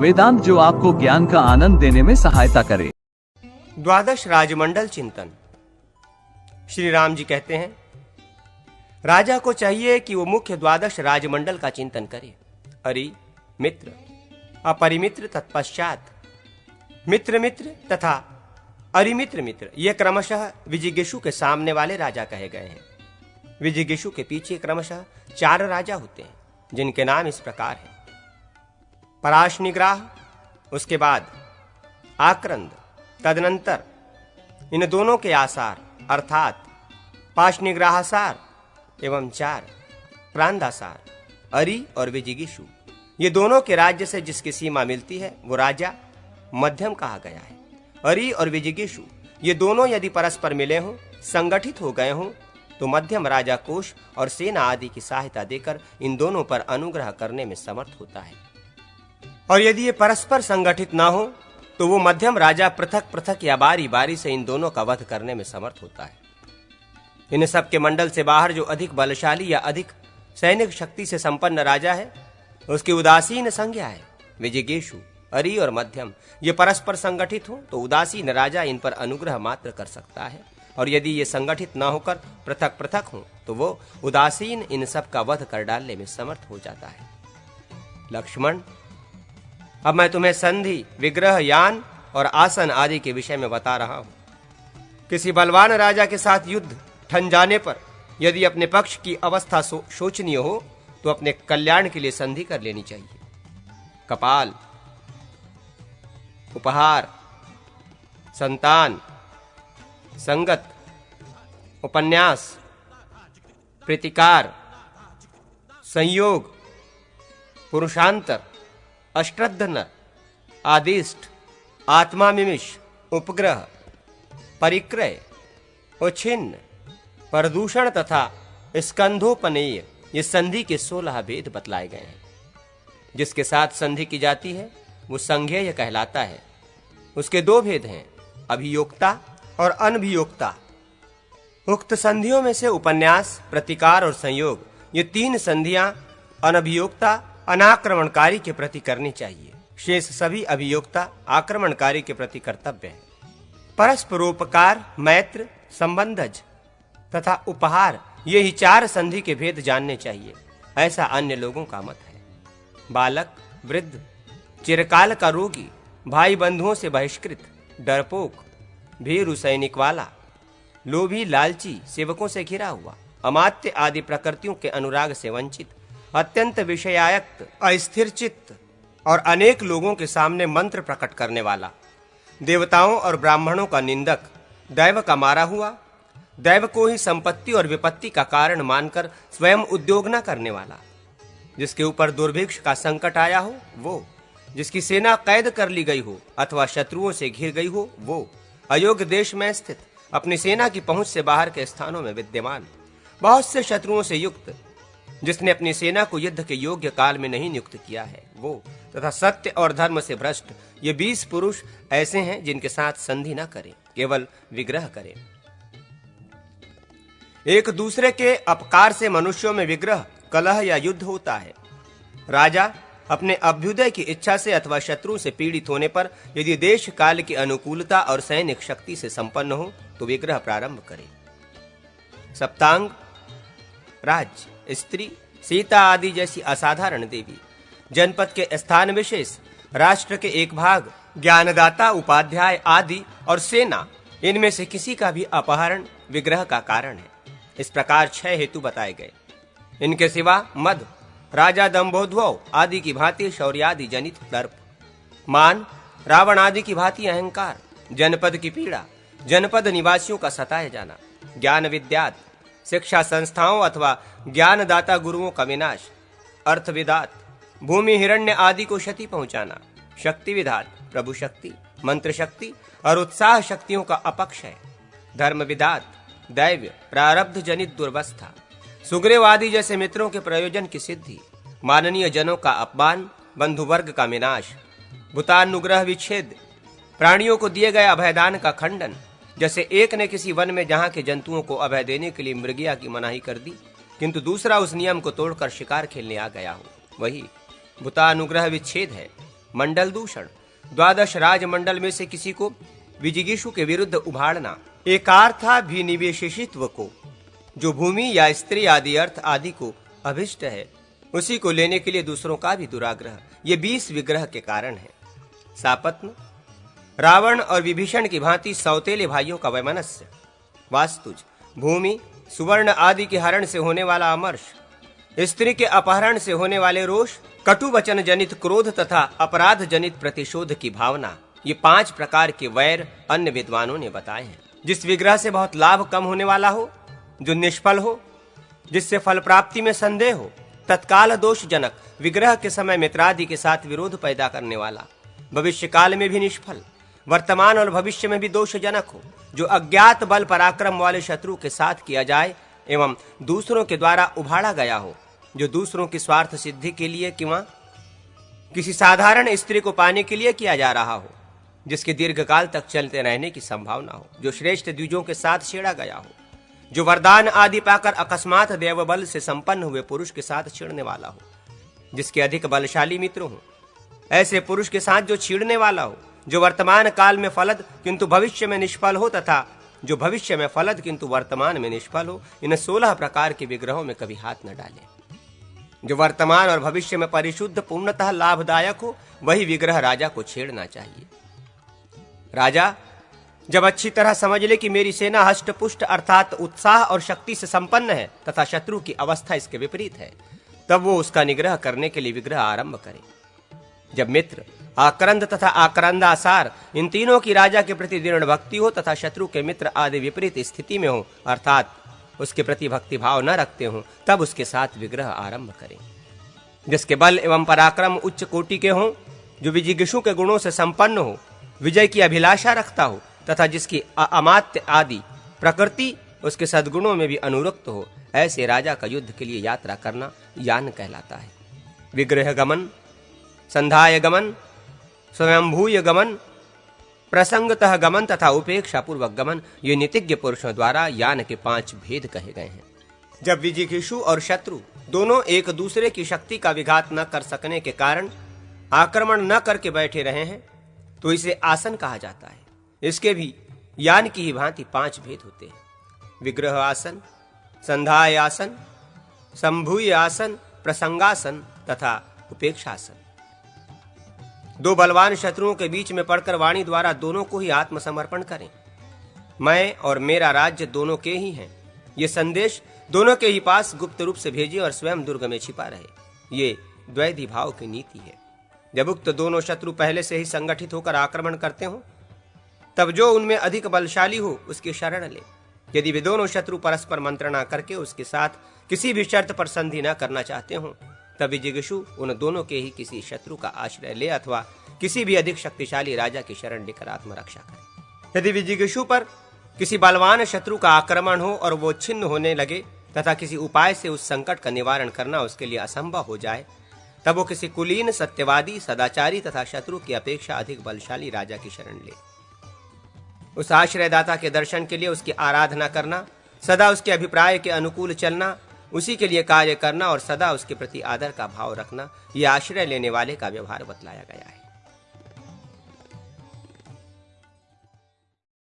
वेदांत जो आपको ज्ञान का आनंद देने में सहायता करे। द्वादश राजमंडल चिंतन। श्री राम जी कहते हैं, राजा को चाहिए कि वो मुख्य द्वादश राजमंडल का चिंतन करे। अरि मित्र, अपरिमित्र, तत्पश्चात मित्र मित्र तथा अरिमित्र मित्र, ये क्रमशः विजिगीषु के सामने वाले राजा कहे गए हैं। विजिगीषु के पीछे क्रमशः 4 राजा होते हैं, जिनके नाम इस प्रकार हैं: पराशनिग्राह, उसके बाद आक्रंद, तदनंतर इन दोनों के आसार अर्थात पाशनिग्राहसार एवं 4 प्रांदासार, अरि और विजिगीषु। ये दोनों के राज्य से जिसकी सीमा मिलती है वो राजा मध्यम कहा गया है। अरि और विजिगीषु ये दोनों यदि परस्पर मिले हों, संगठित हो गए हों, तो मध्यम राजा कोष और सेना आदि की सहायता देकर इन दोनों पर अनुग्रह करने में समर्थ होता है। और यदि ये परस्पर संगठित ना हो तो वो मध्यम राजा पृथक पृथक या बारी बारी से इन दोनों का वध करने में समर्थ होता है। इन सब के मंडल से बाहर जो अधिक बलशाली या अधिक सैनिक शक्ति से संपन्न राजा है, उसकी उदासीन संज्ञा है। विजिगीषु, अरि और मध्यम ये परस्पर संगठित हो तो उदासीन राजा इन पर अनुग्रह मात्र कर सकता है, और यदि ये संगठित न होकर पृथक पृथक हो तो वो उदासीन इन सब का वध कर डालने में समर्थ हो जाता है। लक्ष्मण, अब मैं तुम्हें संधि, विग्रह, यान और आसन आदि के विषय में बता रहा हूं। किसी बलवान राजा के साथ युद्ध ठन जाने पर यदि अपने पक्ष की अवस्था शोचनीय हो तो अपने कल्याण के लिए संधि कर लेनी चाहिए। कपाल, उपहार, संतान, संगत, उपन्यास, प्रीतिकार, संयोग, पुरुषांतर, अष्टधन, आदिष्ट, आत्मामिमिष, उपग्रह, परिक्रय, उच्छिन्न, प्रदूषण तथा स्कंधोपनेय, ये संधि के 16 भेद बतलाए गए हैं। जिसके साथ संधि की जाती है वो संज्ञेय कहलाता है। उसके 2 भेद हैं, अभियोक्ता और अनभियोक्ता। उक्त संधियों में से उपन्यास, प्रतिकार और संयोग, ये 3 संधियां अनभियोक्ता अनाक्रमणकारी के प्रति करनी चाहिए। शेष सभी अभियोक्ता आक्रमणकारी के प्रति कर्तव्य है। परस्परोपकार, मैत्र, संबंधज तथा उपहार, ये ही 4 संधि के भेद जानने चाहिए, ऐसा अन्य लोगों का मत है। बालक, वृद्ध, चिरकाल का रोगी, भाई बंधुओं से बहिष्कृत, डरपोक, भीरु सैनिक वाला, लोभी, लालची, सेवकों से घिरा हुआ, अमात्य आदि प्रकृतियों के अनुराग से वंचित, अत्यंत विषयायक्त, अस्थिर चित्त और अनेक लोगों के सामने मंत्र प्रकट करने वाला, देवताओं और ब्राह्मणों का निंदक, दैव का मारा हुआ, दैव को ही संपत्ति और विपत्ति का कारण मानकर स्वयं उद्योग न करने वाला, जिसके ऊपर दुर्भिक्ष का संकट आया हो वो, जिसकी सेना कैद कर ली गई हो अथवा शत्रुओं से घिर गई हो वो, अयोग्य देश में स्थित, अपनी सेना की पहुंच से बाहर के स्थानों में विद्यमान, बहुत से शत्रुओं से युक्त, जिसने अपनी सेना को युद्ध के योग्य काल में नहीं नियुक्त किया है वो, तथा सत्य और धर्म से भ्रष्ट, ये 20 पुरुष ऐसे हैं जिनके साथ संधि न करें, केवल विग्रह करें। एक दूसरे के अपकार से मनुष्यों में विग्रह, कलह या युद्ध होता है। राजा अपने अभ्युदय की इच्छा से अथवा शत्रु से पीड़ित होने पर यदि देश काल की अनुकूलता और सैनिक शक्ति से संपन्न हो तो विग्रह प्रारंभ करे। सप्तांग, राज्य, स्त्री, सीता आदि जैसी असाधारण देवी, जनपद के स्थान विशेष, राष्ट्र के एक भाग, ज्ञानदाता, उपाध्याय आदि और सेना, इनमें से किसी का भी अपहरण विग्रह का कारण है। इस प्रकार 6 हेतु बताए गए। इनके सिवा मद, राजा दंभोद्भव आदि की भांति शौर्यादि जनित दर्प, मान, रावण आदि की भांति अहंकार, जनपद की पीड़ा, जनपद निवासियों का सताए जाना, ज्ञान विद्यात, शिक्षा संस्थाओं अथवा ज्ञानदाता गुरुओं का विनाश, अर्थ विदात, भूमि हिरण्य आदि को क्षति पहुंचाना, शक्ति विधात, प्रभु शक्ति, मंत्र शक्ति और उत्साह शक्तियों का अपक्षय, धर्म विदात, दैव्य, प्रारब्ध जनित दुर्वस्था, सुग्रीव आदि जैसे मित्रों के प्रयोजन की सिद्धि, माननीय जनों का अपमान, बंधु वर्ग का विनाश, भूतानुग्रह विच्छेद, प्राणियों को दिए गए अभयदान का खंडन, जैसे एक ने किसी वन में जहां के जंतुओं को अभय देने के लिए मृगिया की मनाही कर दी, किंतु दूसरा उस नियम को तोड़कर शिकार खेलने आ गया हो, वही भूतानुग्रह विच्छेद है। मंडल दूषण, 12 राजमंडल में से किसी को विजिगीषु के विरुद्ध उभारना, एकार्थाभिनिवेशित्व को, जो भूमि या स्त्री आदि अर्थ आदि को अभिष्ट है उसी को लेने के लिए दूसरों का भी दुराग्रह, ये 20 विग्रह के कारण है। सापत्न, रावण और विभीषण की भांति सौतेले भाइयों का वैमनस्य। वास्तुज, भूमि, सुवर्ण आदि के हरण से होने वाला अमर्ष, स्त्री के अपहरण से होने वाले रोष, कटु वचन जनित क्रोध तथा अपराध जनित प्रतिशोध की भावना, ये 5 प्रकार के वैर अन्य विद्वानों ने बताए हैं। जिस विग्रह से बहुत लाभ कम होने वाला हो, जो निष्फल हो, जिससे फल प्राप्ति में संदेह हो, तत्काल दोषजनक, विग्रह के समय मित्रादि के साथ विरोध पैदा करने वाला, भविष्य काल में भी निष्फल, वर्तमान और भविष्य में भी दोषजनक हो, जो अज्ञात बल पराक्रम वाले शत्रु के साथ किया जाए एवं दूसरों के द्वारा उभाड़ा गया हो, जो दूसरों की स्वार्थ सिद्धि के लिए किंवा किसी साधारण स्त्री को पाने के लिए किया जा रहा हो, जिसके दीर्घकाल तक चलते रहने की संभावना हो, जो श्रेष्ठ द्विजों के साथ छेड़ा गया हो, जो वरदान आदि पाकर अकस्मात देव बल से संपन्न हुए पुरुष के साथ छेड़ने वाला हो, जिसके अधिक बलशाली मित्र हो, ऐसे पुरुष के साथ जो छेड़ने वाला हो, जो वर्तमान काल में फलद किंतु भविष्य में निष्फल हो तथा जो भविष्य में फलद किंतु वर्तमान में निष्फल हो, इन 16 प्रकार के विग्रहों में कभी हाथ न डाले। जो वर्तमान और भविष्य में परिशुद्ध पूर्णतः लाभदायक हो, वही विग्रह राजा को छेड़ना चाहिए। राजा जब अच्छी तरह समझ ले कि मेरी सेना हष्ट पुष्ट अर्थात उत्साह और शक्ति से संपन्न है तथा शत्रु की अवस्था इसके विपरीत है, तब वो उसका निग्रह करने के लिए विग्रह आरंभ करे। जब मित्र, आक्रंद तथा आक्रंदासार, इन तीनों की राजा के प्रति दृढ़ भक्ति हो तथा शत्रु के मित्र आदि विपरीत स्थिति में हो अर्थात उसके प्रति भक्ति भाव न रखते हो, तब उसके साथ विग्रह आरंभ करें। जिसके बल एवं पराक्रम उच्च कोटि के हों, जो विजिगीषु के गुणों से संपन्न हो, विजय की अभिलाषा रखता हो तथा जिसकी अमात्य आदि प्रकृति उसके सद्गुणों में भी अनुरक्त हो, ऐसे राजा का युद्ध के लिए यात्रा करना यान कहलाता है। विग्रह गमन, संधाय गमन, स्वयंभूय गमन, प्रसंगतः गमन तथा उपेक्षा पूर्वक गमन, ये नीतिज्ञ पुरुषों द्वारा यान के 5 भेद कहे गए हैं। जब विजिगीषु और शत्रु दोनों एक दूसरे की शक्ति का विघात न कर सकने के कारण आक्रमण न करके बैठे रहे हैं, तो इसे आसन कहा जाता है। इसके भी यान की ही भांति 5 भेद होते हैं। विग्रह आसन, संधाय आसन, संभूय आसन, प्रसंगासन तथा उपेक्षासन। 2 बलवान शत्रुओं के बीच में पड़कर वाणी द्वारा दोनों को ही आत्मसमर्पण करें। मैं और मेरा राज्य दोनों के ही हैं, ये संदेश दोनों के ही पास गुप्त रूप से भेजिए और स्वयं दुर्ग में छिपा रहे। ये द्वैधी भाव की नीति है। जब उक्त दोनों शत्रु पहले से ही संगठित होकर आक्रमण करते हो, तब जो उनमें अधिक बलशाली हो उसकी शरण ले। यदि वे दोनों शत्रु परस्पर मंत्रणा करके उसके साथ किसी भी शर्त पर संधि न करना चाहते हो, तब विजिगीषु उन दोनों के ही किसी शत्रु का आश्रय ले अथवा किसी भी अधिक शक्तिशाली राजा की शरण लेकर आत्मरक्षा करे। यदि विजिगीषु पर किसी बलवान शत्रु का आक्रमण हो और वो छिन्न होने लगे तथा किसी उपाय से उस संकट का निवारण करना उसके लिए असंभव हो जाए, तब वो किसी कुलीन, सत्यवादी, सदाचारी तथा शत्रु की अपेक्षा अधिक बलशाली राजा की शरण ले। उस आश्रयदाता के दर्शन के लिए उसकी आराधना करना, सदा उसके अभिप्राय के अनुकूल चलना, उसी के लिए कार्य करना और सदा उसके प्रति आदर का भाव रखना, यह आश्रय लेने वाले का व्यवहार बतलाया गया है।